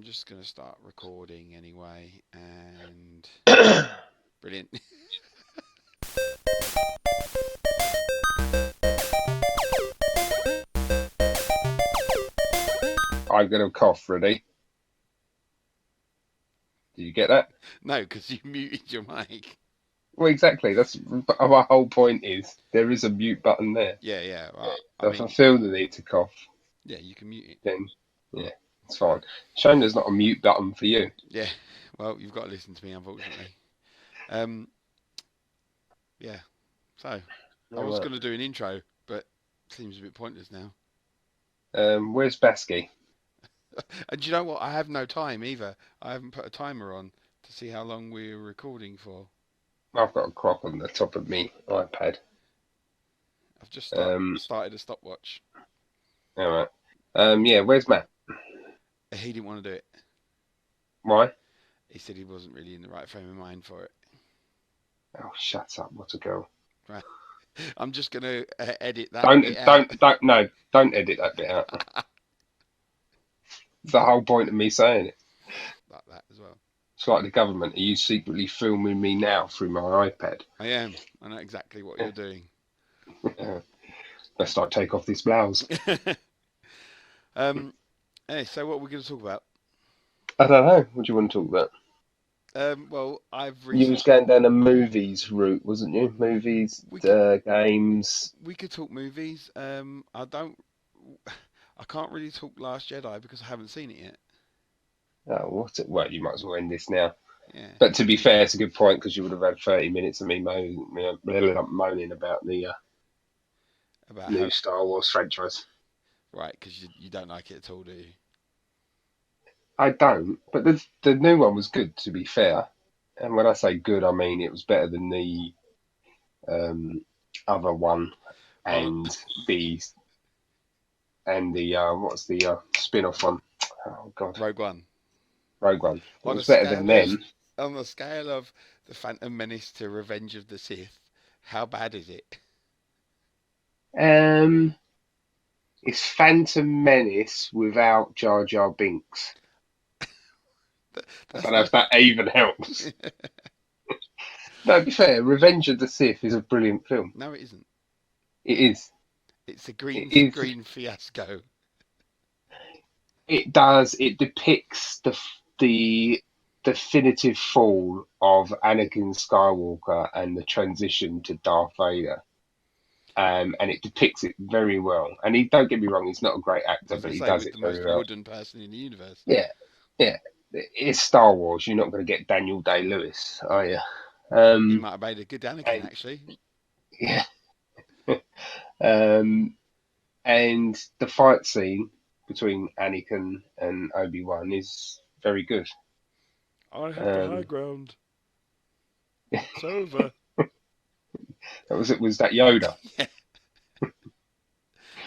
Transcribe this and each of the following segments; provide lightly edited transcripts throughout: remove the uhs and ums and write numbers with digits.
I'm just going to start recording anyway, and brilliant. I got a cough ready. Did you get that? No, because you muted your mic. Well, exactly. That's my whole point is there is a mute button there. Yeah, yeah. Well, I So if I mean, feel the need to cough, yeah, you can mute it. then yeah, it's fine. Shame there's not a mute button for you. Yeah. Well, you've got to listen to me, unfortunately. Um, yeah. So I Oh, was right. going to do an intro, but seems a bit pointless now. Where's Basky? And do you know what? I have no time either. I haven't put a timer on to see how long we're recording for. I've got a clock on the top of me iPad. I've just Um, started a stopwatch. all right. Yeah, where's Matt? He didn't want to do it. Why? He said he wasn't really in the right frame of mind for it. Oh, shut up! What a girl. Right. I'm just going to edit that Don't, bit out. don't, don't. No, don't edit that bit out. It's the whole point of me saying it. Like that as well. It's like the government. Are you secretly filming me now through my iPad? I am. I know exactly what you're doing. Yeah. Best I take off this blouse. um, hey, so what are we going to talk about? I don't know. What do you want to talk about? Well, I've You was recently. going down a movies route, wasn't you? Movies, We could games. we could talk movies. I don't. I can't really talk Last Jedi because I haven't seen it yet. Oh, what? Well, you might as well end this now. Yeah. But to be fair, it's a good point because you would have had 30 minutes of me moaning about the About new how. Star Wars franchise. Right, because you don't like it at all, do you? I don't, but the new one was good. To be fair, and when I say good, I mean it was better than the um, other one On and the what's the spin-off one? Oh God, Rogue One. Rogue One. It On a was better than scale of them. on the scale of the Phantom Menace to Revenge of the Sith, how bad is it? Um, it's Phantom Menace without Jar Jar Binks. I don't That's know no. if that even helps. No, to be fair, Revenge of the Sith is a brilliant film. No, it isn't. It is. It's a It green is. screen fiasco. It does. It depicts the definitive fall of Anakin Skywalker and the transition to Darth Vader. And it depicts it very well. And he, don't get me wrong, he's not a great I actor, was but going to he say, does with it the very most well. wooden person in the universe. Yeah, yeah. It's Star Wars. You're not going to get Daniel Day Lewis, are you? He Um, might have made a good Anakin, and actually. yeah, um, and the fight scene between Anakin and Obi-Wan is very good. I have the high Um, ground. It's over. that was it. Was that Yoda? Yeah,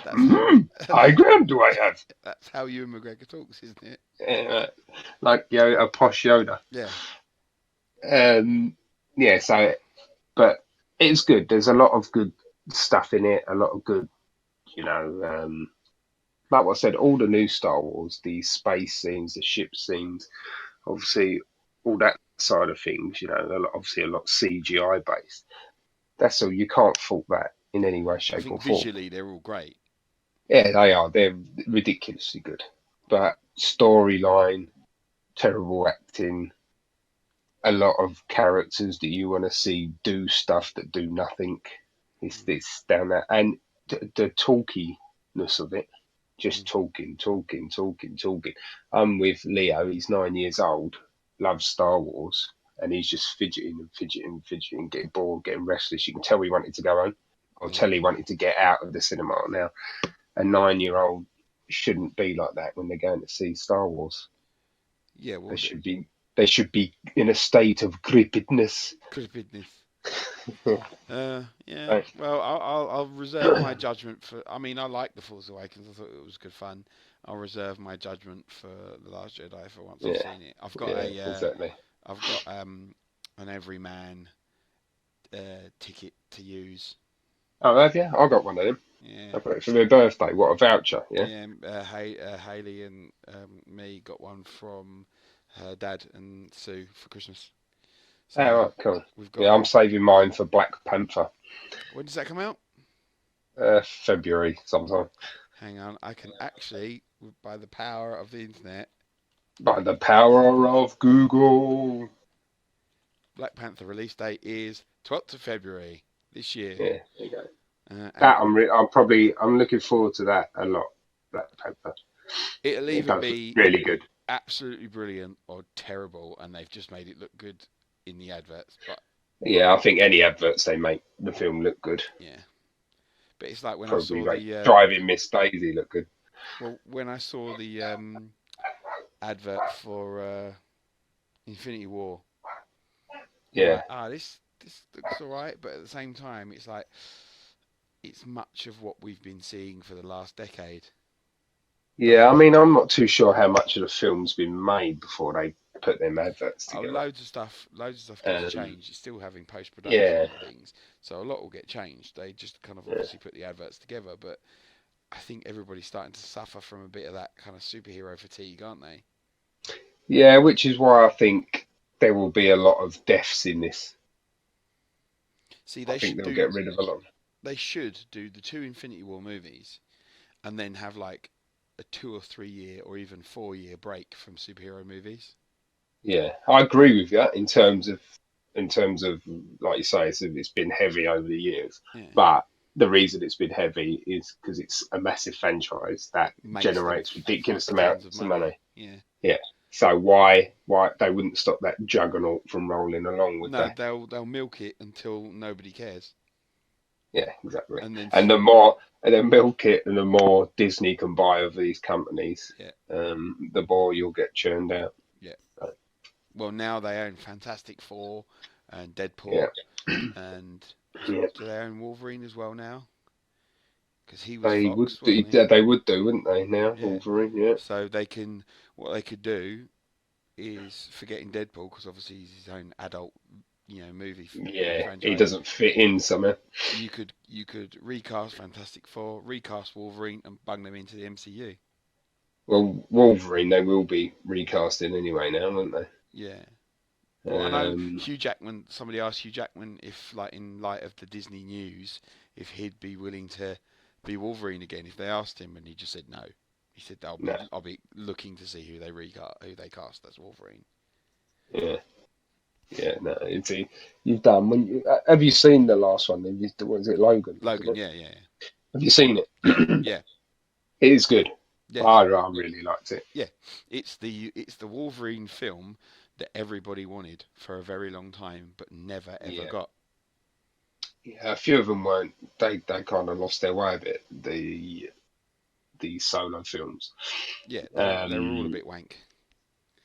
that's High ground do I have? that's how Ewan McGregor talks, isn't it? Uh, like a posh Yoda. Yeah. Um, yeah. So, but it's good. There's a lot of good stuff in it. A lot of good, you know. Like what I said, all the new Star Wars, the space scenes, the ship scenes, obviously all that side of things, obviously a lot CGI based. That's all. You can't fault that in any way, I shape, or think form. visually they're all great. Yeah, they are. They're ridiculously good. But storyline, terrible acting, a lot of characters that you want to see do stuff that do nothing. It's Mm, this down there, and the talkiness of it, mm, just talking, talking, talking, talking. I'm with Leo. He's 9 years old, loves Star Wars, and he's just fidgeting and fidgeting and fidgeting, getting bored, getting restless. You can tell he wanted to go home, or yeah. tell he wanted to get out of the cinema. Now, a 9-year old shouldn't be like that when they're going to see Star Wars. Yeah, They well, should be they should be in a state of creepiness. creepiness. Yeah. Right. Well, I'll reserve my judgment for. I mean, I like the Force Awakens. I thought it was good fun. I'll reserve my judgment for the Last Jedi for once I've Yeah, seen it. I've got yeah, exactly. I've got an everyman ticket to use. Oh, have you? I got one of them. Yeah, I got it for my birthday. What, a voucher? Yeah. yeah. Haley and me got one from her dad and Sue for Christmas. Oh, So right, cool. we've got. Yeah, I'm saving mine for Black Panther, When does that come out? February sometime. Hang on, I can actually, by the power of the internet, By the power of Google. Black Panther release date is 12th of February this year. Yeah, there you go. And That I'm looking forward to that a lot. Black Panther. it'll It either does look be really good. absolutely brilliant or terrible, and they've just made it look good in the adverts. But Yeah, I think any adverts they make the film look good. yeah, but it's like when I Probably saw make the Driving Miss Daisy look good. well, when I saw the advert for Infinity War, I'm Yeah. like, this looks alright, but at the same time, it's like it's much of what we've been seeing for the last decade. Yeah, I mean, I'm not too sure how much of the film's been made before they put them adverts Oh, together. loads of stuff gets Um, changed. It's still having post production yeah, and things, so a lot will get changed. They just kind of yeah, obviously put the adverts together, but I think everybody's starting to suffer from a bit of that kind of superhero fatigue, aren't they? yeah, which is why I think there will be a lot of deaths in this. See, I think they'll get rid of a lot. they should do the two Infinity War movies and then have like a 2 or 3 year or even 4 year break from superhero movies. Yeah, I agree with you in terms of like you say, it's been heavy over the years, Yeah, but the reason it's been heavy is because it's a massive franchise that makes them generates ridiculous fuck tons of amounts of money. money. Yeah. Yeah. So why they wouldn't stop that juggernaut from rolling along, would No, they? they'll milk it until nobody cares, Yeah, exactly. and then And the more and then milk it, and the more Disney can buy of these companies, yeah, the more you'll get churned out. yeah. So, Well, now they own Fantastic Four and yeah, Deadpool, and yeah. do they own Wolverine as well now? Because he was They would Fox, do. wasn't he? They would do, wouldn't they? Now Yeah. Wolverine. Yeah, So they can what they could do is forgetting Deadpool because obviously he's his own adult, movie yeah. He franchise. doesn't fit in somewhere. You could recast Fantastic Four, recast Wolverine, and bung them into the MCU. Well, Wolverine they will be recasting anyway now, won't they? Yeah. Well, I know Um, Hugh Jackman. Somebody asked Hugh Jackman if, like, in light of the Disney news, if he'd be willing to be Wolverine again. If they asked him, and he just said no. He said no, I'll be looking to see who they cast as Wolverine. yeah, yeah, no. You've done when have you seen the last one? Was it Logan? Wasn't Logan, it? yeah, yeah, Have you seen it? yeah, It is good. yeah, I really liked it. yeah. It's the Wolverine film that everybody wanted for a very long time, but never ever Yeah. got. Yeah, a few of them weren't. They kind of lost their way a bit. The solo films. Yeah, they were all a Um, bit wank.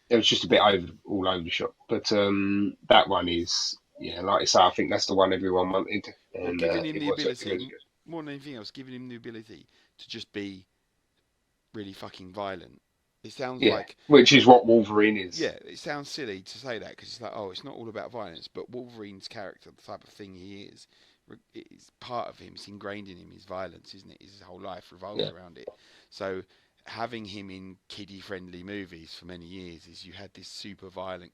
it was just a bit all over the shop. But that one is, yeah, like I say, I think that's the one everyone wanted, Well, and giving him it the was ability, good. more than anything else, giving him the ability to just be really fucking violent. It sounds Yeah, like, which is what Wolverine is. yeah, it sounds silly to say that because it's like, oh, it's not all about violence, but Wolverine's character, the type of thing he is, it's part of him. It's ingrained in him. His violence, isn't it? His whole life revolves Yeah, around it. So having him in kiddie-friendly movies for many years is you had this super violent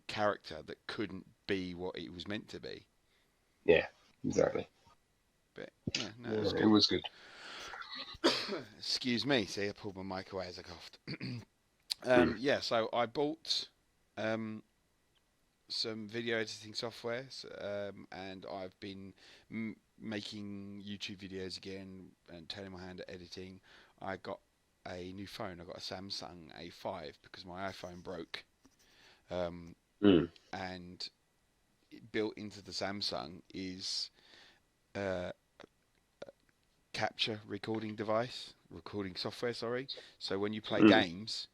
character that couldn't be what it was meant to be. yeah, exactly. But yeah, no, it was Yeah, it good. was good. Excuse me. See, I pulled my mic away as I coughed. Mm. Yeah, so I bought um, some video editing software, and I've been making YouTube videos again and turning my hand at editing. I got a new phone. I got a Samsung A5 because my iPhone broke, um, Mm. and built into the Samsung is uh, capture recording software. Sorry. So when you play Mm. games,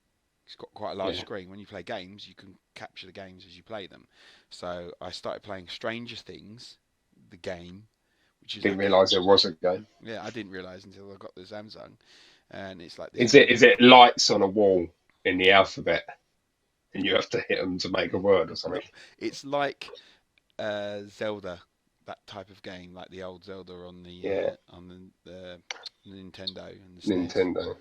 it's got quite a large Yeah, screen. When you play games, you can capture the games as you play them. So I started playing Stranger Things, the game, which is didn't like realise there was a game. yeah, I didn't realize until I got the Samsung, and it's like this. Is it lights on a wall in the alphabet, and you have to hit them to make a word or something? It's like Zelda, that type of game, like the old Zelda Yeah, on the Nintendo and the SNES. Nintendo.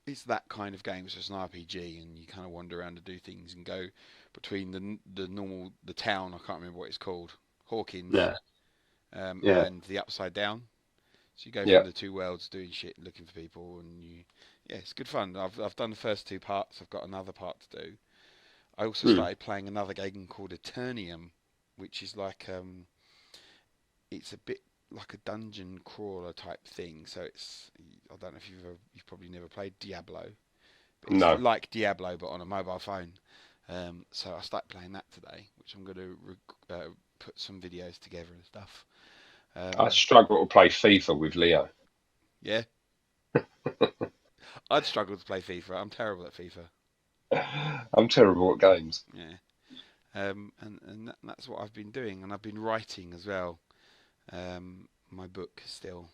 It's that kind of game. It's just an RPG, and you kind of wander around and do things and go between the town. I can't remember what it's called, Hawkins, Yeah, yeah, and the Upside Down. So you go yeah. from the two worlds, doing shit, looking for people, and yeah, it's good fun. I've done the first two parts. I've got another part to do. I also Hmm. started playing another game called Eternium, which is like it's a bit like a dungeon crawler type thing. So I don't know if you've probably never played Diablo, but it's No, like Diablo but on a mobile phone. So I started playing that today, which I'm going to put some videos together and stuff. I Um, struggle to play FIFA with Leo. yeah, I'd struggle to play FIFA. I'm terrible at FIFA. I'm terrible at games. Yeah, that's what I've been doing, and I've been writing as well. My book still.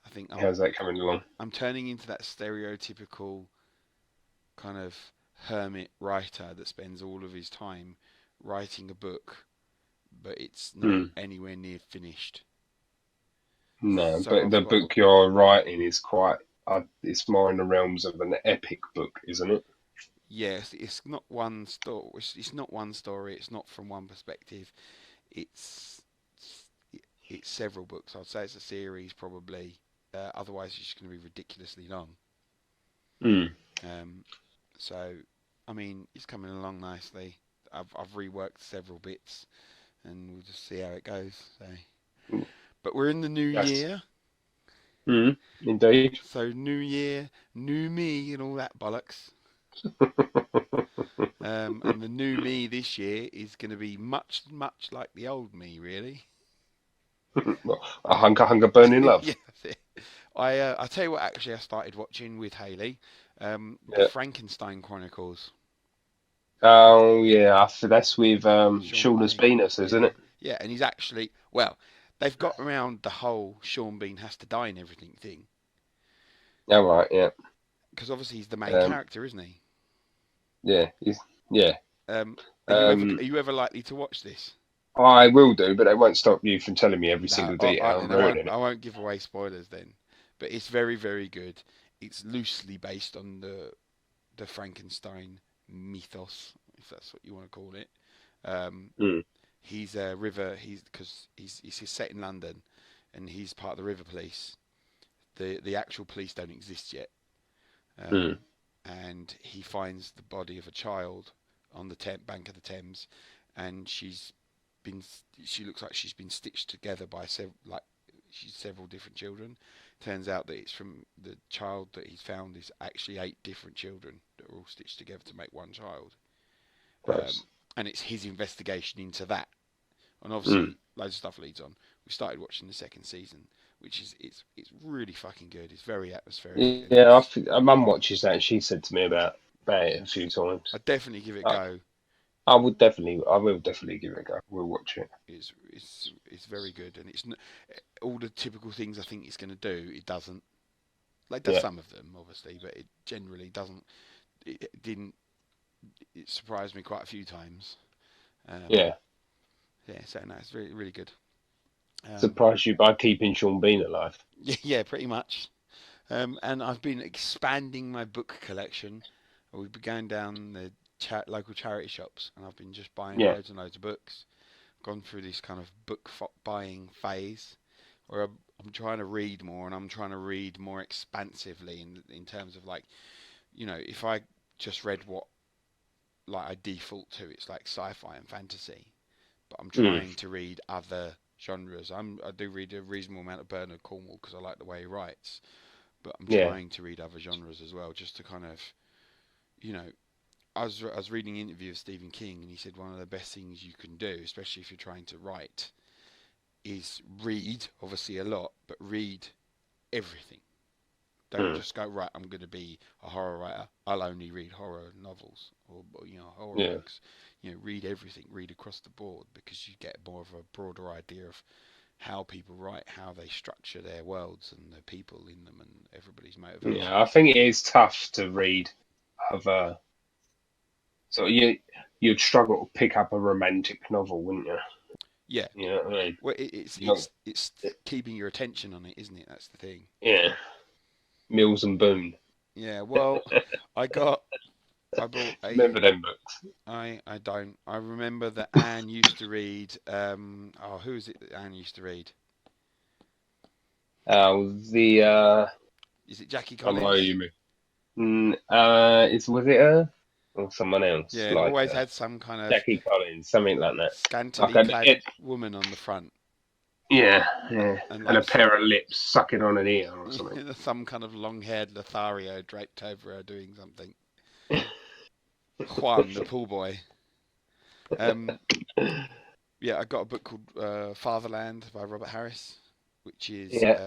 I think How's that coming along? I'm turning into that stereotypical kind of hermit writer that spends all of his time writing a book, but it's not Hmm. anywhere near finished. No, So but I've the got book you're writing is quite. It's more in the realms of an epic book, isn't it? yes, it's not one story. It's not one story. It's not from one perspective. It's it's several books. I'd say it's a series probably. Otherwise, it's just going to be ridiculously long. Hmm. Um, so, I mean, it's coming along nicely. I've reworked several bits, and we'll just see how it goes. So, but we're in the new That's. year, Hmm. Indeed. so new year, new me, and all that bollocks. And the new me this year is going to be much, much like the old me, really. A hunger, burning love. Yeah, that's it. I tell you what, actually, I started watching with Haley, the Yeah. Frankenstein Chronicles. Oh yeah, that's with Sean Sean Bean. Venus, isn't Yeah, it? yeah, and he's actually well. They've got around the whole Sean Bean has to die and everything thing Oh right, yeah. because obviously he's the main Um, character, isn't he? yeah, yeah. Um, Um, are you ever likely to watch this? I will do, but it won't stop you from telling me every No, single detail and then I won't. ruining it. I won't give away spoilers then. But it's very, very good. It's loosely based on the Frankenstein mythos, if that's what you want to call it. Um, Mm, he's a river. He's because he's set in London, and he's part of the river police. The actual police don't exist yet. mm, Um, and he finds the body of a child on the bank of the Thames, and been she looks like she's been stitched together by she's several different children. Turns out that it's from the child that he's found is actually eight different children that are all stitched together to make one child. Um, gross. and it's his investigation into that, and Mm. obviously loads of stuff leads on. We started watching the second season, which is it's really fucking good. It's very atmospheric, and Yeah, our mum watches that. And she said to me about it a few times. I'd definitely give it a I, go. I will definitely give it a go. We'll watch it. It's very good, and all the typical things I think it's going to do. It doesn't. Like it does Yeah, some of them, obviously, but it generally doesn't. It didn't. It surprised me quite a few times. Um, yeah. yeah, so no, it's really really good. Um, Surprise you by keeping Sean Bean alive. yeah, yeah, pretty much. And I've been expanding my book collection. We've been going down the local charity shops, and I've been just buying Yeah, loads and loads of books. Gone through this kind of buying phase where I'm trying to read more, and I'm trying to read more expansively in terms of like, if I just read what like I default to, it's like sci-fi and fantasy, but I'm mm, trying to read other genres. I do read a reasonable amount of Bernard Cornwell because I like the way he writes, but I'm yeah, trying to read other genres as well, just to kind of, you know, I was reading an interview of Stephen King, and he said one of the best things you can do, especially if you're trying to write, is read, obviously a lot, but read everything. Don't mm, just go, right, I'm going to be a horror writer. I'll only read horror novels or horror yeah, books. Read everything, read across the board because you get more of a broader idea of how people write, how they structure their worlds and the people in them and everybody's yeah. I motivations. think it is tough to read other. So you'd struggle to pick up a romantic novel, wouldn't you? Yeah. You know what I mean? Well, it's Not, keeping your attention on it, isn't it? That's the thing. yeah, Mills and Boone. Yeah. Well, I got I bought Remember a them books? I don't. I remember that Anne used to read. Oh, who is it that Anne used to read? The Is it Jackie I know Collins? you mean. Was it her or someone else Yeah, it like always had some kind of Jackie Collins, something like that? Like scantily clad woman on the front, yeah, yeah, and and like a pair of lips sucking on an ear or something. some kind of long-haired Lothario draped over her doing something. Juan, the pool boy. Um, yeah, I got a book called Fatherland by Robert Harris, which is Yeah.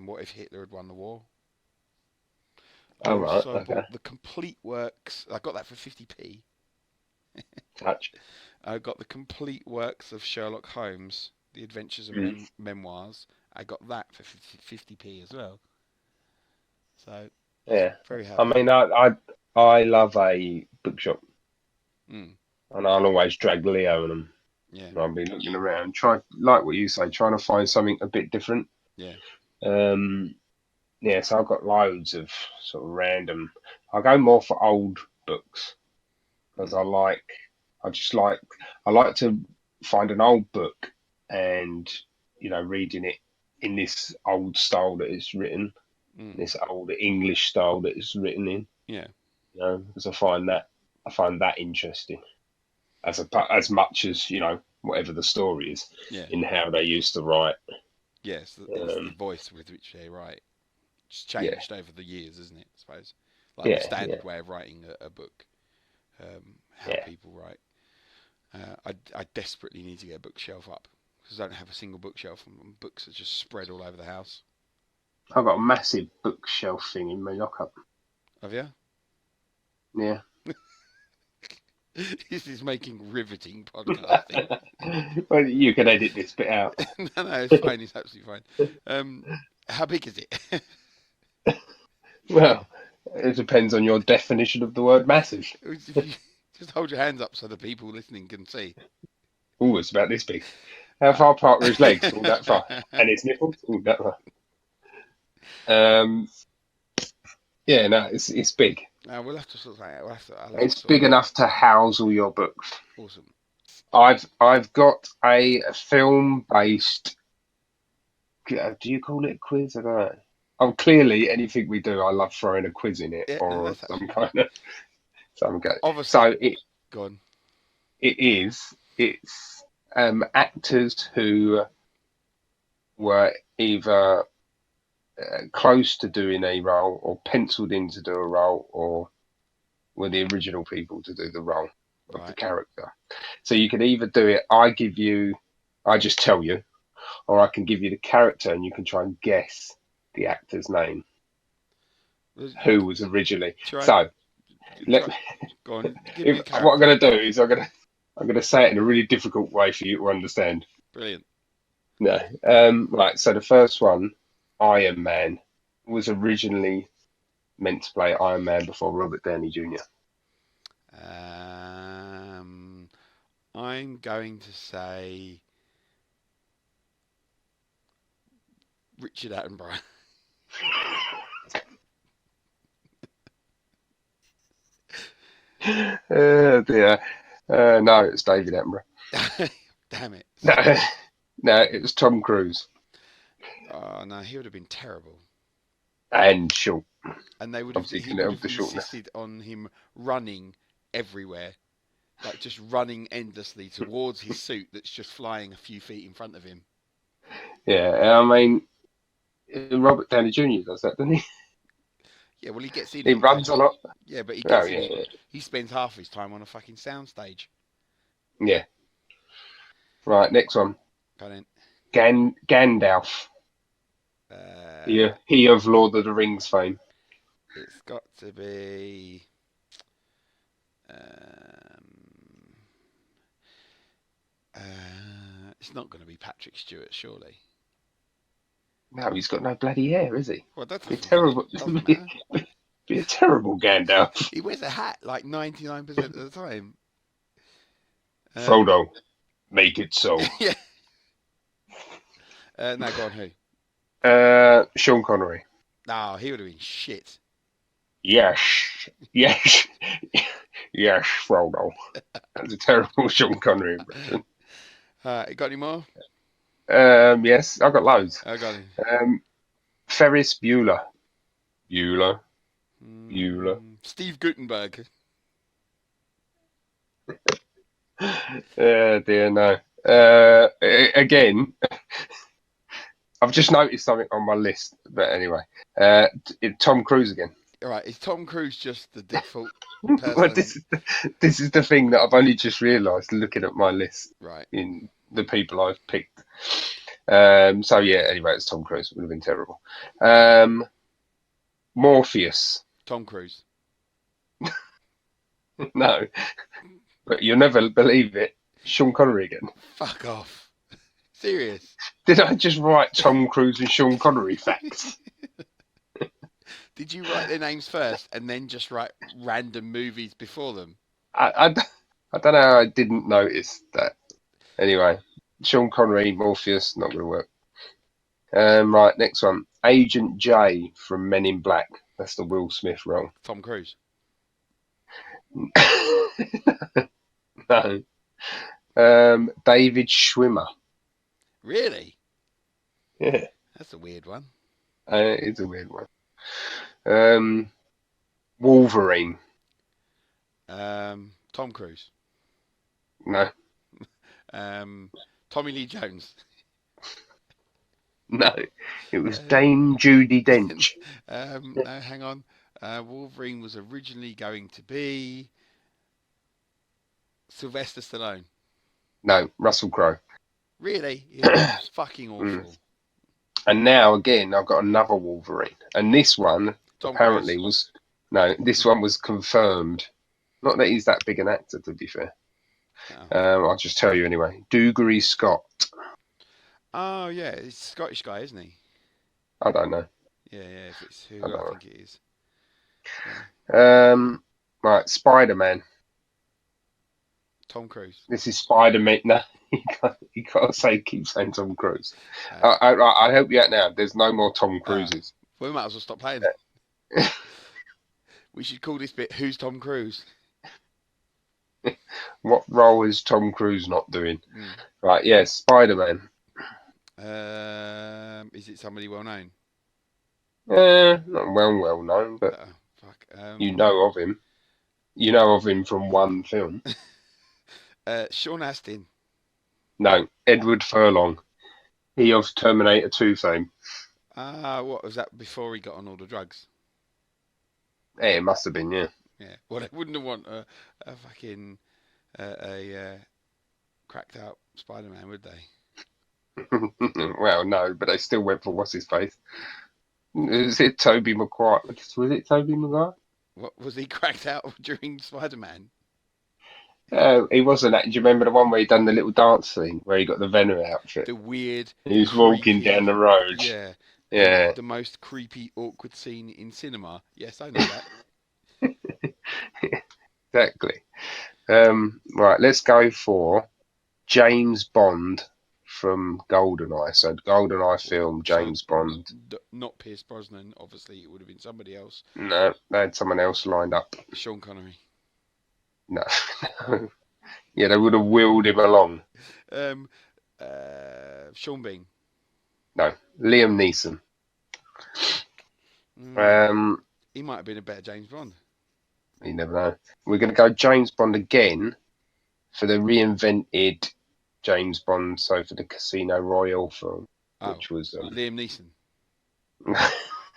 what if Hitler had won the war. I All right. also Okay. bought the complete works. I got that for 50p. Touch. I got the complete works of Sherlock Holmes, The Adventures and Mm. Memoirs. I got that for 50p as well. So Yeah. very I happy. mean, I love a bookshop, Mm, and I'll always drag Leo in them. yeah, I'll be looking around, try like what you say, trying to find something a bit different. yeah. Um, yeah, so I've got loads of sort of random. I go more for old books because Mm, I like to find an old book and reading it in this old style that it's written, mm, this old English style that it's written in. yeah, Because I find that interesting as much as whatever the story is yeah. in how they used to write. Yes, it's the Um, voice with which they write. It's yeah, changed over the years, isn't it? I suppose, like the yeah, yeah, standard way of writing a book, how yeah. people write. I desperately need to get a bookshelf up because I don't have a single bookshelf, and books are just spread all over the house. I've got a massive bookshelf thing in my lockup. Have you? Yeah. This is making riveting podcasting. Well, you can edit this bit out. No, it's fine. It's absolutely fine. How big is it? Well, it depends on your definition of the word massive. If you just hold your hands up so the people listening can see. Oh, it's about this big. How Right. far apart were his legs? All that far. And his nipples? All that far. Um, yeah, no, it's big. Now we'll have to sort that out. I'll have to It's sort big that out. enough to house all your books. Awesome. I've got a film based. Do you call it a quiz? I don't know. Oh, clearly anything we do, I love throwing a quiz in it Yeah, no, or that's some absolutely kind fine. of some go. Obviously, So go on. it's actors who were either close to doing a role or penciled in to do a role or were the original people to do the role of the Right. character. So you can either do it, I just tell you, or I can give you the character and you can try and guess the actor's name, Well, who was originally. Try, So let try. Go on. Give me if a what I'm character. going to do is I'm going to say it in a really difficult way for you to understand. Brilliant. No, right. So the first one, Iron Man, was originally meant to play Iron Man before Robert Downey Jr. Um, I'm going to say Richard Attenborough. Dear. No, it's David Attenborough. Damn it. No, no, it was Tom Cruise Oh no, he would have been terrible. and short. And Obviously, he can would help have the shortness. insisted on him running everywhere, like just running endlessly towards his suit that's just flying a few feet in front of him. Yeah, I mean, Robert Downey Jr. does that, doesn't he? Yeah, well, he gets in He it. runs a lot. Yeah, but he Oh gets in yeah, it. yeah. He spends half his time on a fucking soundstage. Yeah. Right, next one. Got in. Gandalf. Uh, He of Lord of the Rings fame. it's got to be. Um, it's not going to be Patrick Stewart, surely. No, he's got no bloody hair, is he? Well, that Be doesn't fucking terrible. doesn't matter. Be a terrible Gandalf. He wears a hat like 99% of the time. Um, Frodo, make it so. yeah. No, go on. Who? Sean Connery. No, he would have been shit. Yes, yes, yes, Frodo. That's a terrible Sean Connery impression. You got any more? Yes, I've got loads. I got it. Ferris Bueller. Bueller. Bueller. Steve Gutenberg. Dear no. Again, I've just noticed something on my list, but anyway, Tom Cruise again. All right, is Tom Cruise just the default Well, person? this is the thing that I've only just realised looking at my list Right. in the people I've picked. So yeah, anyway, it's Tom Cruise. It would have been terrible. Morpheus. Tom Cruise. No, but you'll never believe it. Sean Connery again. Fuck off. Serious. Did I just write Tom Cruise and Sean Connery facts? Did you write their names first and then just write random movies before them? I don't know how I didn't notice that. Anyway, Sean Connery, Morpheus, not going to work. Right, next one. Agent J from Men in Black. That's the Will Smith role. Tom Cruise. No. David Schwimmer. Really? Yeah, That's a weird one. it's a weird one. Wolverine. Tom Cruise. No, Tommy Lee Jones. no. It was Dame Judi Dench. No, hang on. Wolverine was originally going to be Sylvester Stallone. No, Russell Crowe. Really? It was fucking awful. And now again, I've got another Wolverine, and this one Tom apparently Cruise. this one was confirmed. Not that he's that big an actor, to be fair. Oh. I'll just tell you anyway. Dougray Scott. Oh yeah, he's a Scottish guy, isn't he? I don't know. Yeah, if it's who I don't I know. think it is. Right, Spider-Man. Tom Cruise. This is Spider-Man. No, you can't keep saying Tom Cruise. Uh, I help you out now. There's no more Tom Cruises. we might as well stop playing. We should call this bit "Who's Tom Cruise?" What role is Tom Cruise not doing? Right, yes, Spider-Man. Is it somebody well known? Not well known, but Fuck. you know of him. You know of him from one film. Sean Astin. No, Edward Furlong. He of Terminator 2 fame. What was that before he got on all the drugs? Yeah, it must have been, yeah. Yeah. Well, they wouldn't want a fucking cracked out Spider-Man, would they? Well, no, but they still went for what's his face. Was it Toby Maguire? Was it Toby Maguire? What was he cracked out during Spider-Man? He wasn't. Do you remember the one where he done the little dance scene where he got the Venom outfit? The weird. He was walking down the road. Yeah. Yeah. The most creepy, awkward scene in cinema. Yes, I know that. Exactly. Right, let's go for James Bond from GoldenEye. So GoldenEye film, James Bond. Not Pierce Brosnan, obviously. It would have been somebody else. No, they had someone else lined up. Sean Connery. No. Yeah, they would have wheeled him along. Sean Bean. No, Liam Neeson. He might have been a better James Bond. You never know. We're going to go James Bond again for the reinvented James Bond, so for the Casino Royale film, which was Liam Neeson.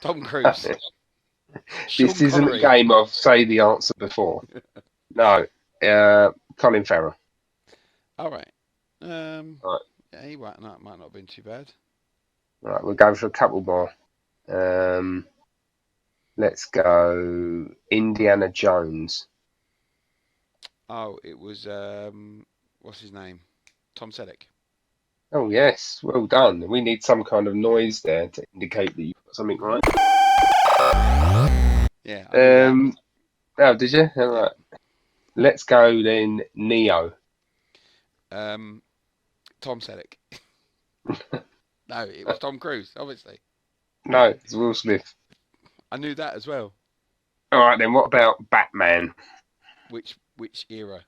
Tom Cruise. This isn't a game of say the answer before. No, Colin Farrell. All right. Right. Yeah, he might not have been too bad. Right, we'll go for a couple more. Let's go Indiana Jones. Oh, it was what's his name? Tom Selleck. Oh yes, well done. We need some kind of noise there to indicate that you got something right. Yeah. Oh, did you? All right. Let's go then. Neo. Tom Selleck. No, it was Tom Cruise, obviously. No, it's Will Smith. I knew that as well. All right, then what about Batman? Which era?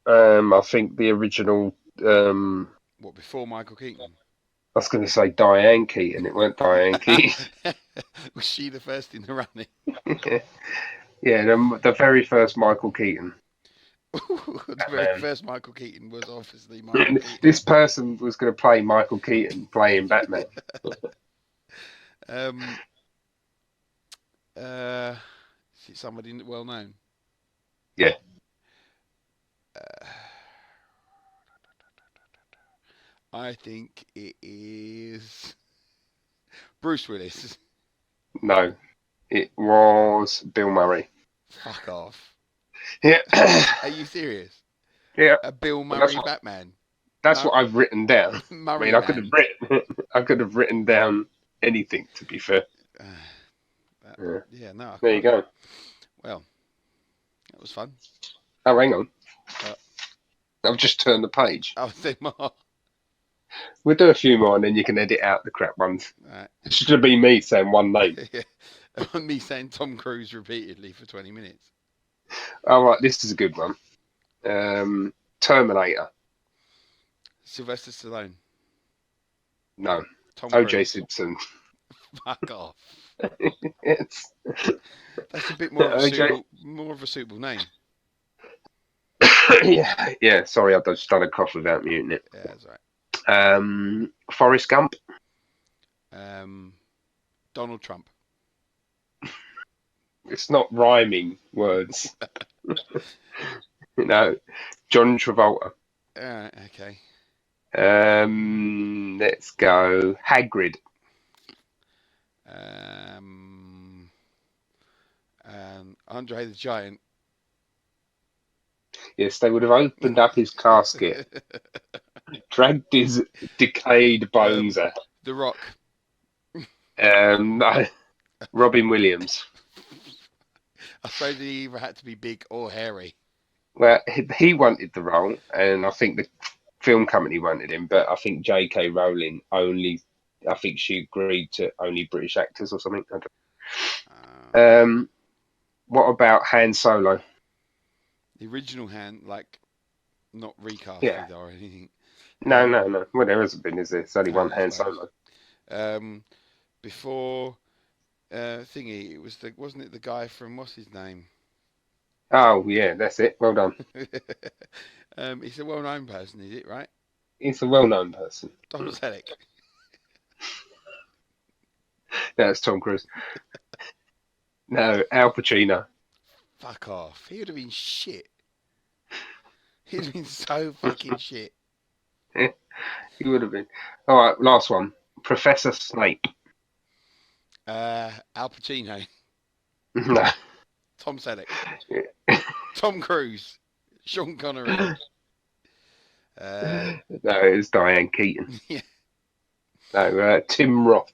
I think the original. Um, What, before Michael Keaton? I was going to say Diane Keaton. It weren't Diane Keaton. Was she the first in the running? Yeah, the very first Michael Keaton. The very Batman. first Michael Keaton was obviously Michael Keaton. This person was going to play Michael Keaton playing Batman. um, uh, is it somebody well known? Yeah, Uh, I think it is Bruce Willis. no, it was Bill Murray. Fuck off. Yeah, Are you serious? yeah. A Bill Well, that's Murray what Batman. that's what I've written down. I Murray mean, Man. I could have written down anything. To be fair, Uh, yeah. yeah, no, I There you can't. go. Well, that was fun. Oh, hang on, Uh, I've just turned the page. I'll say more. We'll do a few more, and then you can edit out the crap ones. Right. It should have been me saying one name. Me saying Tom Cruise repeatedly for 20 minutes. All right, this is a good one. Terminator. Sylvester Stallone. No. Tom O.J. Cruise. Simpson. Fuck off. It's That's a bit more of a O.J. suitable name. Yeah, yeah. Sorry, I've just done a cough without muting it. Yeah, that's right. Forrest Gump. Donald Trump. It's not rhyming words. No. John Travolta. Okay. Let's go. Hagrid. Andre the Giant. Yes, they would have opened up his casket, dragged his decayed bones out. The Rock. No, Robin Williams. I suppose he either had to be big or hairy. Well, he wanted the role, and I think the film company wanted him, but I think J.K. Rowling I think she agreed to only British actors or something. What about Han Solo? The original hand, like not Yeah. recasted or anything. No. Well, there hasn't been, is there? There's only one I Han suppose. Solo. Before thingy, wasn't it the guy from what's his name? Oh, yeah, that's it. Well done. He's a well-known person, is it right? He's a well-known person. Tom Selleck. That's Tom Cruise. No, Al Pacino. Fuck off. He would have been shit. He'd have been so fucking shit. He would have been. All right, last one. Professor Snape. Al Pacino. No. Tom Selleck. Tom Cruise. Sean Connery. No, it's Diane Keaton. Yeah. No, Tim Roth.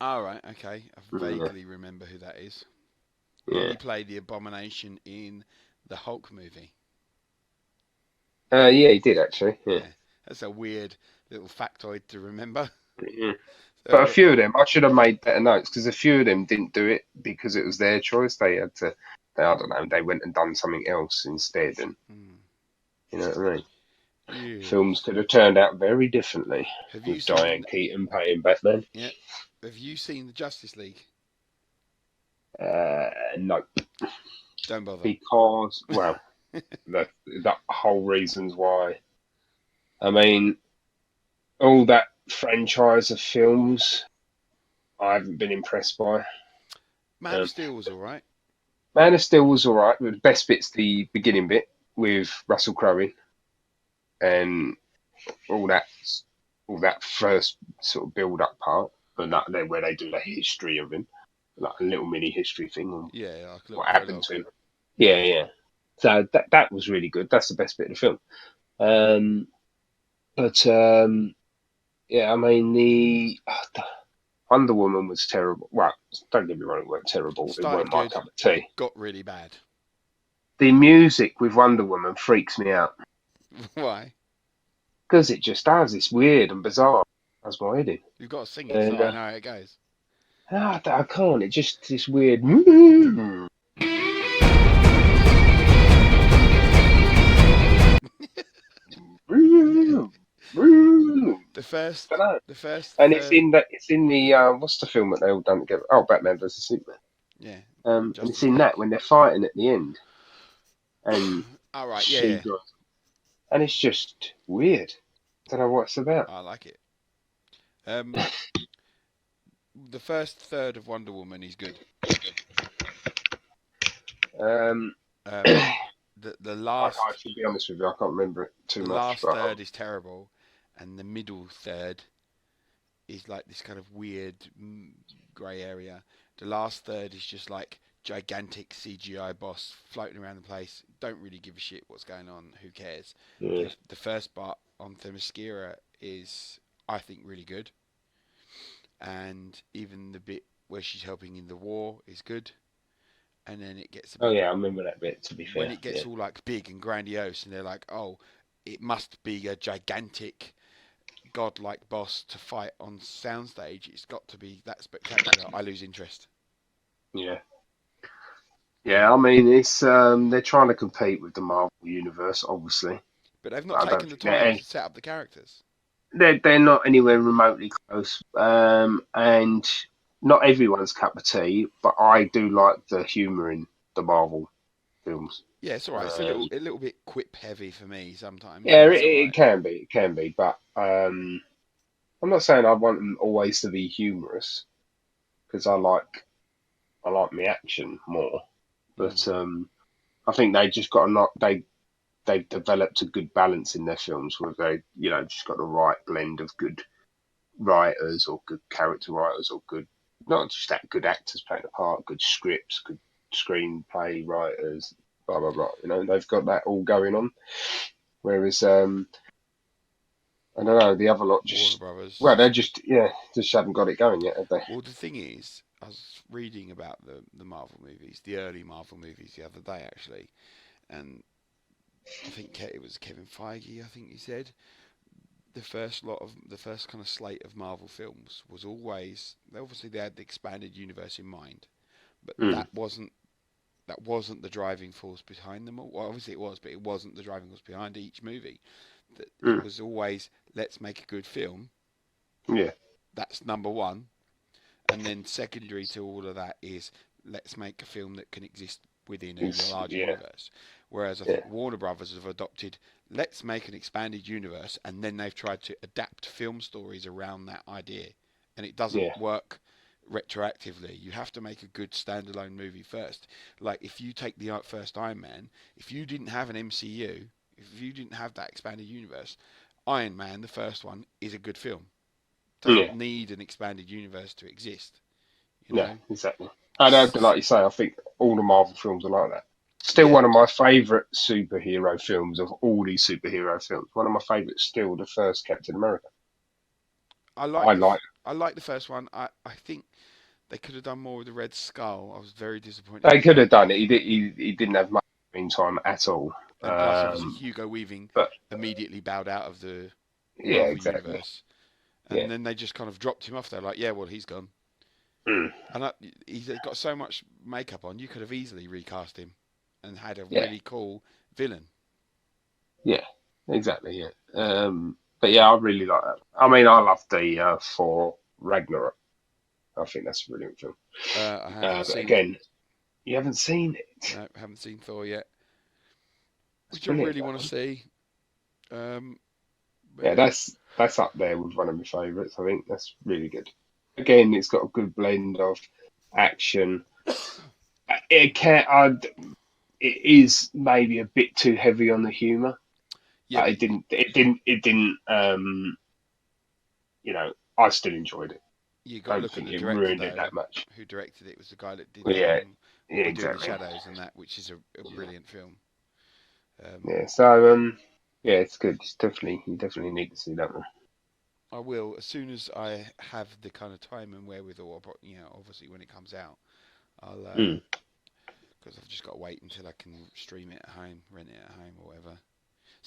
All right. Okay. I vaguely remember who that is. Yeah. He played the Abomination in the Hulk movie. Yeah, he did actually. Yeah. That's a weird little factoid to remember. Yeah. But a few of them, I should have made better notes because a few of them didn't do it because it was their choice. They had to, I don't know, they went and done something else instead. And you know what I mean? Yeah. Films could have turned out very differently Have you with seen? Diane Keaton playing Batman. Yeah. Have you seen the Justice League? No, Don't bother. because well, the whole reasons why. I mean, all that franchise of films, I haven't been impressed by. Man of Steel was all right. Man of Steel was all right, but the best bit's the beginning bit with Russell Crowe in, and all that first sort of build up part, and that then where they do the history of him, like a little mini history thing on Yeah, like a little what happened prologue. to him. Yeah. So that was really good. That's the best bit of the film. But yeah, I mean the Wonder Woman was terrible. Well, don't get me wrong, it weren't terrible. It Started weren't my good, cup of tea. got really bad. The music with Wonder Woman freaks me out Why? because it just does. It's weird and bizarre. does my head in. You've got to sing it so And I know how it goes. I can't. It just this weird. The first, Dunno. the first And third, it's in the what's the film that they all done together? Oh, Batman versus Superman. yeah, And it's Justice in that League. when they're fighting at the end, and All right, yeah, she yeah, drives, and it's just weird. Don't know what it's about. I like it. Um, the first third of Wonder Woman is good. Um, Um, I, the I last should be honest with you, I can't remember it too the much, last but third is terrible, and the middle third is like this kind of weird grey area. The last third is just like gigantic CGI boss floating around the place. Don't really give a shit what's going on. Who cares? yeah. The first part on Themyscira is, I think, really good, and even the bit where she's helping in the war is good. And then it gets a Oh bit yeah, I remember that bit. To be when fair, it yeah, gets all like big and grandiose, and they're like, oh, it must be a gigantic godlike boss to fight on soundstage. It's got to be that spectacular. I lose interest. yeah, yeah. I mean, it's they're trying to compete with the Marvel universe, obviously, But they've but not I don't taken the think time to set up the characters. they're not anywhere remotely close. And not everyone's cup of tea, but I do like the humour in the Marvel films. Yeah, it's all right. It's Um, a little bit quip heavy for me sometimes, yeah, and that's all right. it can be, but I'm not saying I want them always to be humorous because I like my action more, Mm. but I think they just got a lot. They've developed a good balance in their films where they, just got the right blend of good writers or good character writers or good, not just that good actors playing the part, good scripts, good screenplay writers, blah blah blah. They've got that all going on. Whereas I don't know, the other lot Warner just, Brothers well, they just just, yeah, just haven't got it going yet, have they? well, the thing is, I was reading about the Marvel movies, the early Marvel movies, the other day actually, and I think it was Kevin Feige. I think he said the first kind of slate of Marvel films was always obviously they had the expanded universe in mind, but Mm, that wasn't the driving force behind them all. Well, obviously it was, but it wasn't the driving force behind each movie. That it mm, was always let's make a good film. yeah, That's number one, and then secondary to all of that is let's make a film that can exist within a larger yeah, universe. Whereas I yeah, think Warner Brothers have adopted let's make an expanded universe, and then they've tried to adapt film stories around that idea, and it doesn't yeah, work retroactively. You have to make a good standalone movie first. Like if you take the first Iron Man, if you didn't have an MCU, if you didn't have that expanded universe, Iron Man, the first one, is a good film. Doesn't yeah, need an expanded universe to exist, you yeah, know? exactly. I don't, S- like you say, I think all the Marvel films are like that. Still yeah, one of my favourite superhero films of all these superhero films. One of my favourites still the first Captain America. I like I like. I like the first one. I think they could have done more with the Red Skull. I was very disappointed They with could that. have done it. He didn't have much screen time at all. And plus, obviously, Um, Hugo Weaving but immediately bowed out of the yeah, Marvel exactly. universe, Yeah. and then they just kind of dropped him off there, like, yeah, well, he's gone. Mm, And he's got so much makeup on, you could have easily recast him and had a yeah. really cool villain. Yeah. Exactly. Yeah. But yeah, I really like that. I mean, I love the for Ragnarok. I think that's a brilliant film. I haven't But seen it. again, you haven't seen it. No, haven't seen Thor yet, It's which I brilliant, really that want to one. see. But Yeah, yeah, that's up there with one of my favourites. I think that's really good. Again, it's got a good blend of action. It can, it is maybe a bit too heavy on the humour. yeah, but It didn't. I still enjoyed it. you got to Don't look at think the it director ruined it though. that much. Who directed it was the guy that did Yeah, What yeah, We Do in the exactly. Shadows and that, which is a brilliant film. Um, Yeah, so yeah, it's good. It's definitely you definitely need to see that one. I will as soon as I have the kind of time and wherewithal. Obviously when it comes out, I'll Mm. because I've just got to wait until I can stream it at home, rent it at home, or whatever.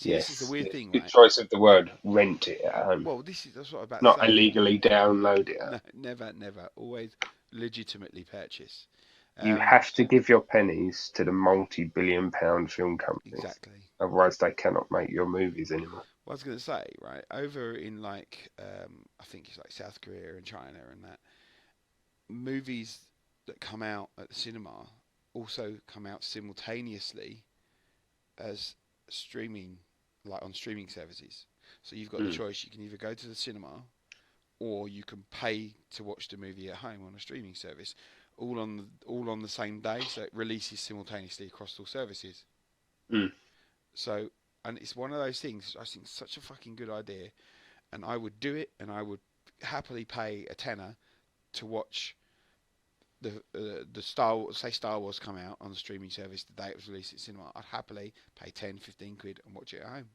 See, this is the Yes, weird yes. thing, Good right? choice of the word. Rent it at home, Well, that's what I'm about to not say. illegally download it. No, never, never. Always legitimately purchase. You Um, have to give your pennies to the multi-billion-pound film companies, exactly. otherwise they cannot make your movies anymore. What I was going to say, right, over in like, I think it's like South Korea and China and that, movies that come out at the cinema also come out simultaneously as streaming, like on streaming services. So you've got the Mm, choice. You can either go to the cinema or you can pay to watch the movie at home on a streaming service, all on the same day. So it releases simultaneously across all services. mm. So and it's one of those things. I think it's such a fucking good idea, and I would do it, and I would happily pay a tenner to watch the Star Wars come out on the streaming service the day it was released at cinema. I'd happily pay 10, 15 quid and watch it at home.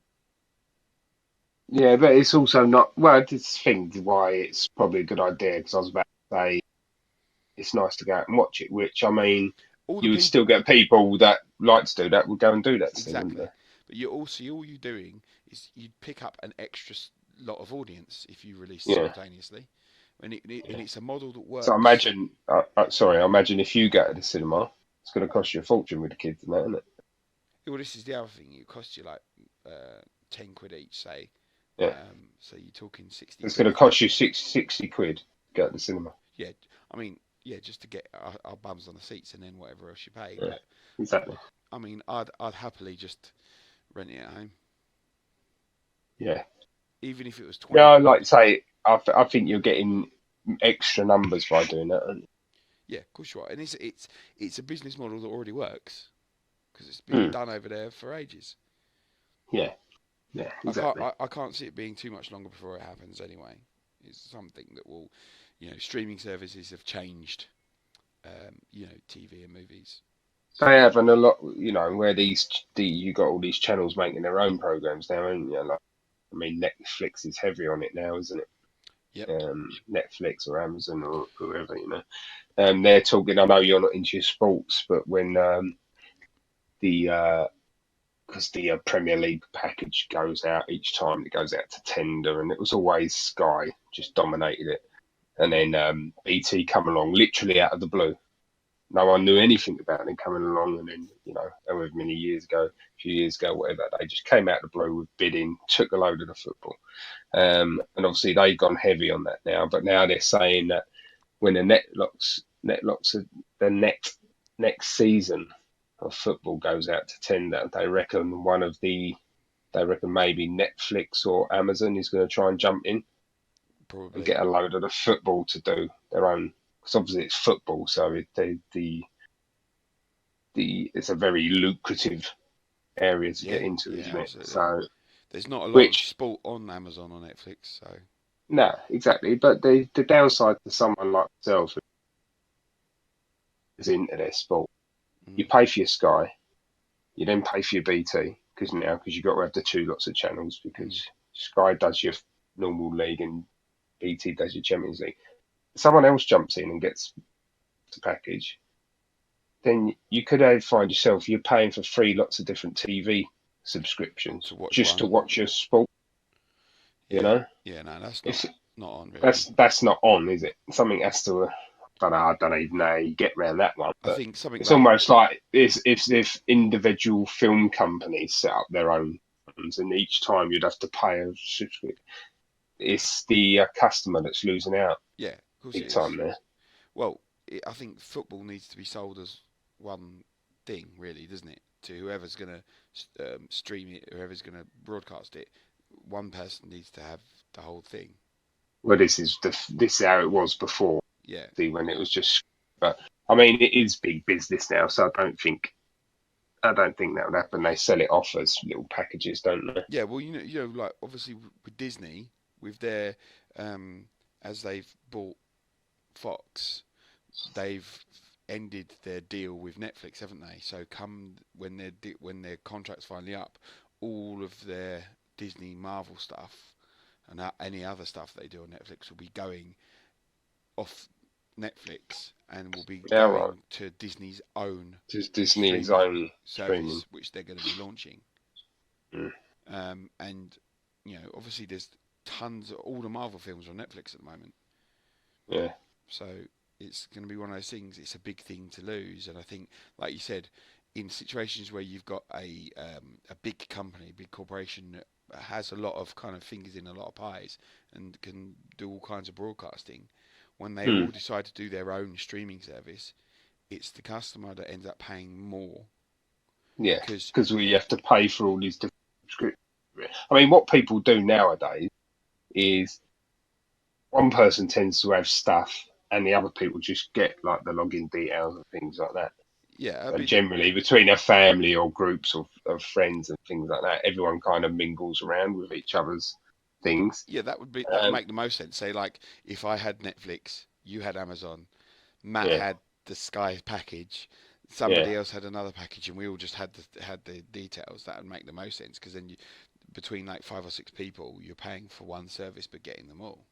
Yeah, but it's also not. Well, this thing why it's probably a good idea because I was about to say it's nice to go out and watch it. Which I mean, All the you would people still get people that like to do that would go and do that still, wouldn't exactly, they? but you also all you're doing is you'd pick up an extra lot of audience if you release Yeah. simultaneously, and it's a model that So I works. imagine, sorry, I imagine if you go to the cinema, it's going to cost you a fortune with the kids and that, isn't it? Well, this is the other thing. It costs you like 10 quid each, say. Yeah. So you're talking 60 It's going quid to for cost you 60 quid to go to the cinema. yeah. I mean yeah, just to get our bums on the seats and then whatever else you pay. Yeah, But exactly. I mean, I'd happily just rent it at home, Yeah. even if it was Yeah, 20 I like quid. to say, I think you're getting extra numbers by doing that. And, Yeah, of course you are. And it's a business model that already works because it's been mm, done over there for ages. yeah, yeah, exactly. I can't see it being too much longer before it happens anyway. It's something that will, streaming services have changed, TV and movies. They have, and a lot, where you got all these channels making their own programs now, and like, I mean, Netflix is heavy on it now, isn't it? Yep, Netflix or Amazon or whoever, they're talking. I know you're not into your sports, but when the because the Premier League package goes out each time it goes out to tender, and it was always Sky just dominated it, and then BT come along literally out of the blue. No one knew anything about them coming along, and then however many years ago, a few years ago, whatever, they just came out of the blue with bidding, took a load of the football, and obviously they've gone heavy on that now. But now they're saying that when the netlocks the next season of football goes out to tender, they reckon maybe Netflix or Amazon is going to try and jump in and probably. get a load of the football to do their own. Because obviously it's football, so the it's a very lucrative area to get Yeah, into, yeah, isn't it? absolutely. So There's not a lot of which sport on Amazon or Netflix, so no, exactly. But the downside to someone like myself who's into their sport, you mm, pay for your Sky, you then pay for your BT because you've got to have the two lots of channels mm, because Sky does your normal league and BT does your Champions League. Someone else jumps in and gets the package, then you could find yourself you're paying for three lots of different TV subscriptions to watch just to one. watch your sport. You Yeah, know, yeah, no, that's it's not on really. that's not on, is it? Something has to. I don't even know how you get around that one, I but think something it's like almost like if individual film companies set up their own ones, and each time you'd have to pay a subscription. It's the customer that's losing out yeah, of course it big time is. there. Well, I think football needs to be sold as one thing, really, doesn't it? To whoever's going to stream it, whoever's going to broadcast it, one person needs to have the whole thing. Well, this is how it was before, Yeah, see, when it was just. But I mean, it is big business now, so I don't think that would happen. They sell it off as little packages, don't they? yeah. Well, like obviously with Disney, with their um, as they've bought Fox, they've ended their deal with Netflix, haven't they? So come when their contract's finally up, all of their Disney Marvel stuff and any other stuff they do on Netflix will be going off Netflix and will be Yeah, right. going to Disney's own Just Disney's streaming own streaming. service, which they're going to be launching. Mm. And obviously there's tons of all the Marvel films on Netflix at the moment. Yeah. So it's going to be one of those things. It's a big thing to lose, and I think, like you said, in situations where you've got a big company, big corporation that has a lot of kind of fingers in a lot of pies and can do all kinds of broadcasting, when they Hmm. all decide to do their own streaming service, it's the customer that ends up paying more Yeah. because Because we have to pay for all these different subscriptions. I mean, what people do nowadays is one person tends to have stuff, and the other people just get like the login details and things like that. yeah, I And mean, generally, between a family or groups of friends and things like that, everyone kind of mingles around with each other's things. yeah, that would Um, make the most sense. Say like if I had Netflix, you had Amazon, Matt yeah, had the Sky package, yeah, somebody else had another package, and we all just had the details. That would make the most sense because then between like 5 or 6 people, you're paying for one service but getting them all.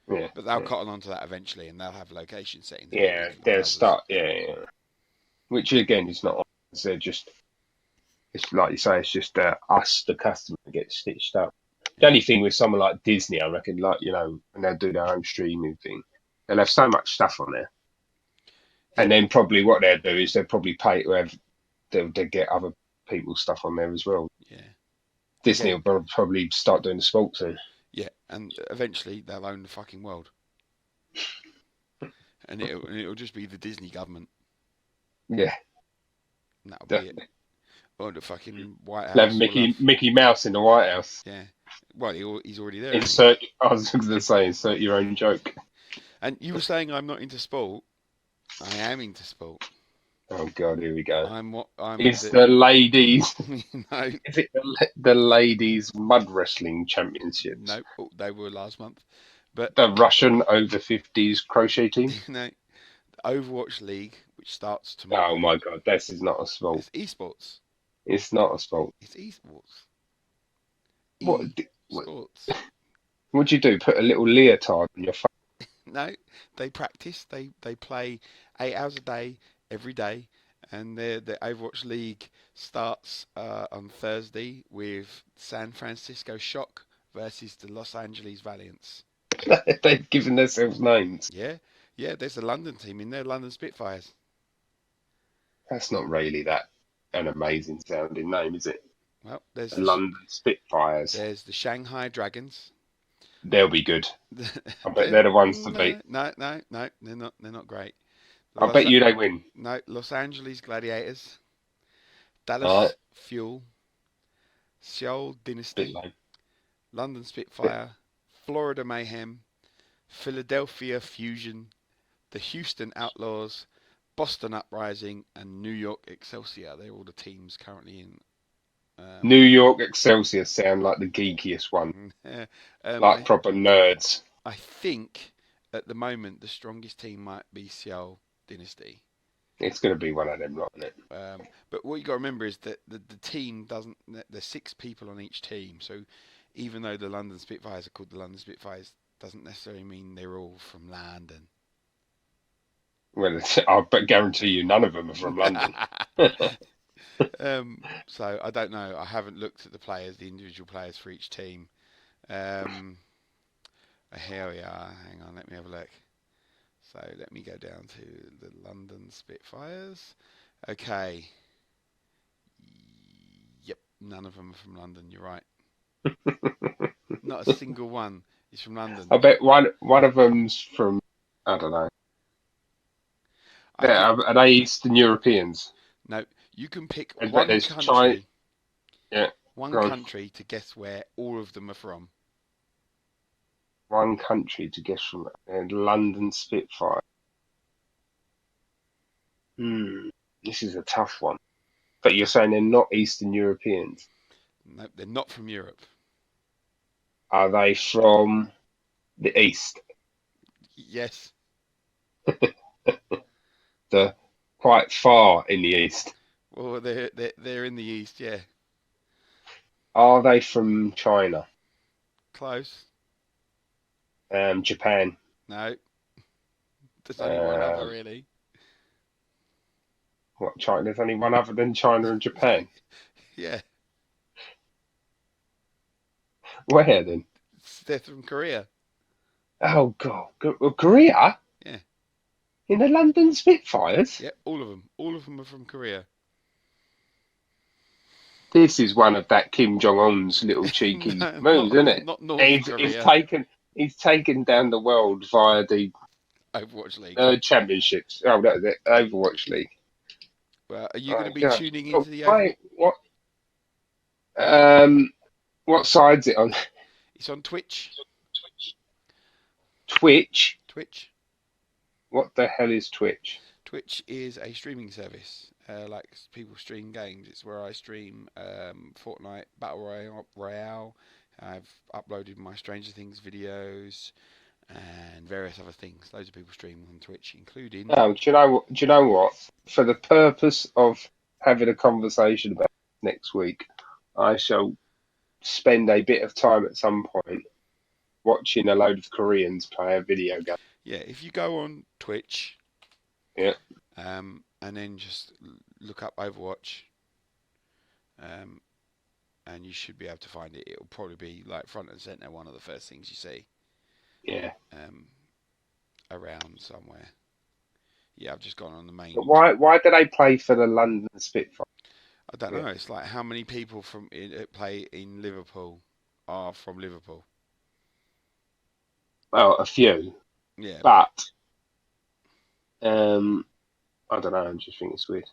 yeah, But they'll yeah. cotton onto that eventually, and they'll have location settings a bit Yeah, different than they'll others. start. Yeah, yeah. Which again is not. They're just. It's like you say. It's just us, the customer, get stitched up. The Yeah, only thing with someone like Disney, I reckon, like when they'll do their own streaming thing, they'll have so much stuff on there, yeah, and then probably what they'll do is they'll probably pay to have they'll get other people's stuff on there as well. yeah. Disney Again, will probably start doing the sports soon. yeah, and eventually they'll own the fucking world, and it'll just be the Disney government, Yeah, and that'll be it. definitely. Or the fucking White They'll have House will have, Mickey Mouse in the White House. yeah. Well, he's already there, isn't he? Insert. I was going to say insert your own joke. And you were saying I'm not into sport. I am into sport. Oh God, here we go. I'm Is the the ladies? no, Is it the ladies mud wrestling championships? no, oh, they were last month, but The Russian over 50s crochet team? no, Overwatch League, which starts Oh tomorrow. my God, this is not a sport. It's esports. It's not a sport. It's esports. What? What? Esports. What'd you do? Put a little leotard on your face? No, they practice. They play 8 hours a day every day, and the Overwatch League starts on Thursday with San Francisco Shock versus the Los Angeles Valiants. They've given themselves names. Yeah, yeah. There's a London team in there, London Spitfires. That's not really that an amazing sounding name, is it? Well, The London Spitfires. there's the Shanghai Dragons. They'll be good. I bet they're the ones to beat. No, no, no, no. They're not. They're not great. The I bet you they win. no, Los Angeles Gladiators, All right, Dallas Fuel, Seoul bit Dynasty, lame. London Bit, Spitfire, Florida Mayhem, Philadelphia Fusion, the Houston Outlaws, Boston Uprising, and New York Excelsior. They're all the teams currently in. New York Excelsior sound like the geekiest one, Um, like proper nerds. I think at the moment the strongest team might be Seoul Dynasty. It's going to be one of them, right? Isn't it? But what you got to remember is that the team doesn't. There's 6 people on each team, so even though the London Spitfires are called the London Spitfires, doesn't necessarily mean they're all from London. Well, I bet guarantee you none of them are from London. So I don't know. I haven't looked at the players, the individual players for each team. Um, Here we are. Hang on, let me have a look. So let me go down to the London Spitfires. Okay. Yep, none of them are from London. You're right. Not a single one is from London. I bet one of them's from I don't know. I can Are they Eastern Europeans? no. You can pick I bet there's China. Yeah, one go on. country to guess where all of them are from. One country to guess from London Spitfire. This is a tough one. But you're saying they're not Eastern Europeans. No, they're not from Europe. Are they from the East? Yes. The quite far in the East. Well, they're in the east. Yeah. Are they from China? Close. Japan? No. There's only one Uh, other really. what China? There's only one other than China and Japan. Yeah. Where then? They're from Korea. Oh God, Korea Yeah, in the London Spitfires. yeah, all of them. All of them are from Korea. This is one of that Kim Jong Un's little cheeky No, moves, isn't it? not North He's Korea. taken down the world via the Overwatch League. championships. Oh, that was it. Overwatch League. Well, are you going Oh to be God. tuning But into the Overwatch? wait, um, what side's it on? It's on Twitch. Twitch. Twitch. What the hell is Twitch? Twitch is a streaming service. Like people stream games. It's where I stream Fortnite Battle Royale. I've uploaded my Stranger Things videos and various other things. Loads of people stream on Twitch, including. Oh, do you know what? Do you know what? For the purpose of having a conversation about it next week, I shall spend a bit of time at some point watching a load of Koreans play a video game. Yeah, if you go on Twitch, Yeah, and then just look up Overwatch, um, and you should be able to find it. It'll probably be like front and center, one of the first things you see yeah. um, around somewhere. Yeah, I've just gone on the But main. why do they play for the London Spitfire? I don't Yeah. know. It's like how many people play in Liverpool are from Liverpool. Well, a few, Yeah, but um, I don't know. I just think it's weird.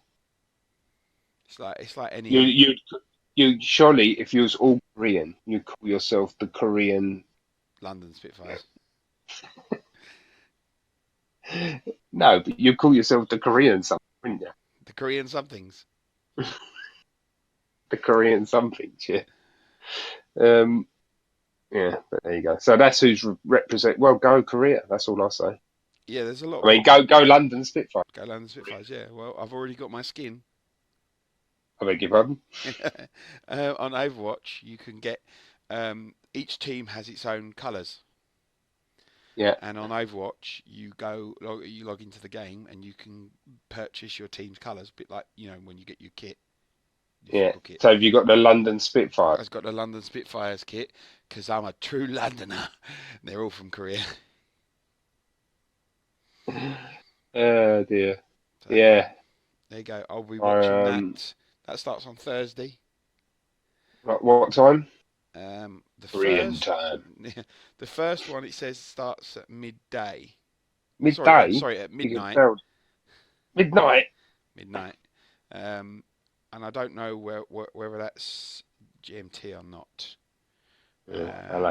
it's like You any you you surely, if you was all Korean, you call yourself the Korean. London Spitfires. No, but you call yourself the Korean something, wouldn't you? The Korean somethings. The Korean something, yeah. Um, yeah, but there you go. So that's who's represent. Well, go Korea. That's all I say. Yeah, there's a lot I of mean, people. go London Spitfire. Go London Spitfires. Yeah. Well, I've already got my skin. I beg your pardon. On Overwatch, you can get each team has its own colours, Yeah, and on Overwatch, you log into the game and you can purchase your team's colours, a bit like when you get your kit, your yeah. football kit. So have you got the London Spitfire? I've got the London Spitfires kit because I'm a true Londoner. They're all from Korea. Oh dear. So Yeah. there you go. I'll be watching I, that. That starts on Thursday. what time? The Korean first, time. the first one it says starts at midday. Sorry, Midday. sorry, at You can midnight. tell. Midnight. Midnight. And I don't know whether that's GMT or not. Yeah, Um, I'll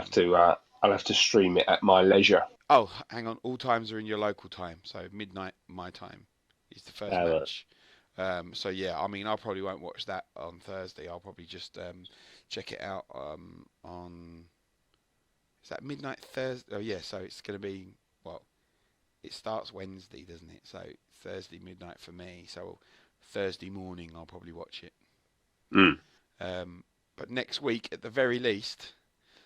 have to stream it at my leisure. oh, hang on. All times are in your local time, so midnight my time is the first Uh, match. So yeah, I mean, I probably won't watch that on Thursday. I'll probably just check it out on. Is that midnight Thursday? Oh yeah, so it's going to be well. It starts Wednesday, doesn't it? So Thursday midnight for me. So Thursday morning, I'll probably watch it. mm. But next week, at the very least,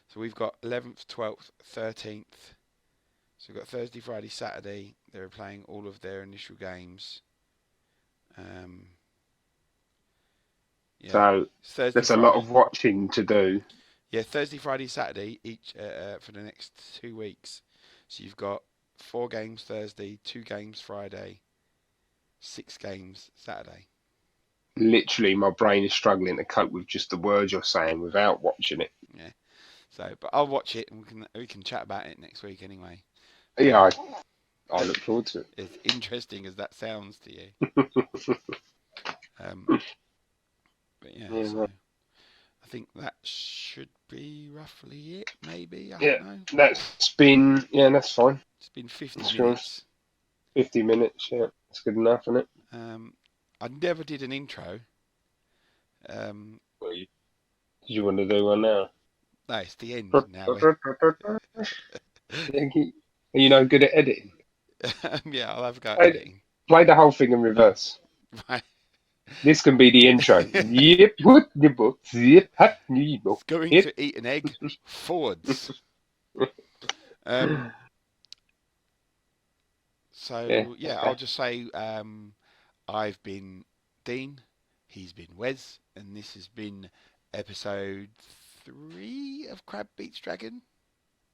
so we've got 11th, 12th, 13th. So we've got Thursday, Friday, Saturday. They're playing all of their initial games. Um, yeah, So it's Thursday, there's a lot Friday. of watching to do. Yeah, Thursday, Friday, Saturday each for the next 2 weeks. So you've got 4 games Thursday, 2 games Friday, 6 games Saturday. Literally, my brain is struggling to cope with just the words you're saying without watching it. Yeah. So, but I'll watch it and we can chat about it next week anyway. Yeah, Um, I look forward to it. as interesting as that sounds to you. Um, but yeah, Yeah, so right. I think that should be roughly it. Maybe I Yeah, don't know. that's fine. It's been 50 That's fine. minutes. 50 minutes, yeah, that's good enough, isn't it? Um, I never did an intro. Um, Well, did you want to do one now? no, it's the end Are now. you no good at editing? Yeah, I'll have a go at Play, editing. play the whole thing in reverse. Right. This can be the intro. Yep, what the book? Yep, hot new book. It's going Yep. to eat an egg forwards. Um, Yeah, so yeah, okay. I'll just say I've been Dean, he's been Wes, and this has been episode 3 of Crab Beats Dragon.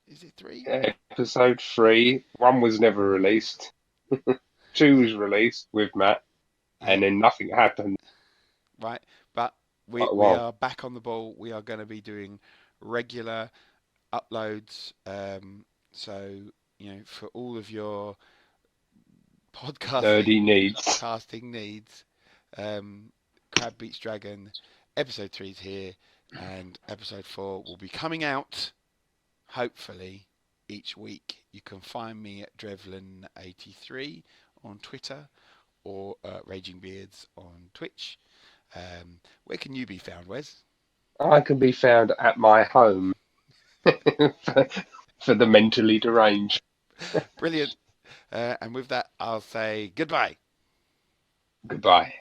Is it 3? Episode 3. One was never released. Two was released with Matt, Yeah, and then nothing happened right. But quite a we while. are back on the ball. We are going to be doing regular uploads. So for all of your Nerdy needs. podcasting needs, um, Crab Beats Dragon episode 3 is here, and episode 4 will be coming out hopefully each week. You can find me at Drevlin83 on Twitter or Raging Beards on Twitch. Where can you be found, Wes? I can be found at my home for, for the mentally deranged. Brilliant. And with that, I'll say goodbye. Goodbye.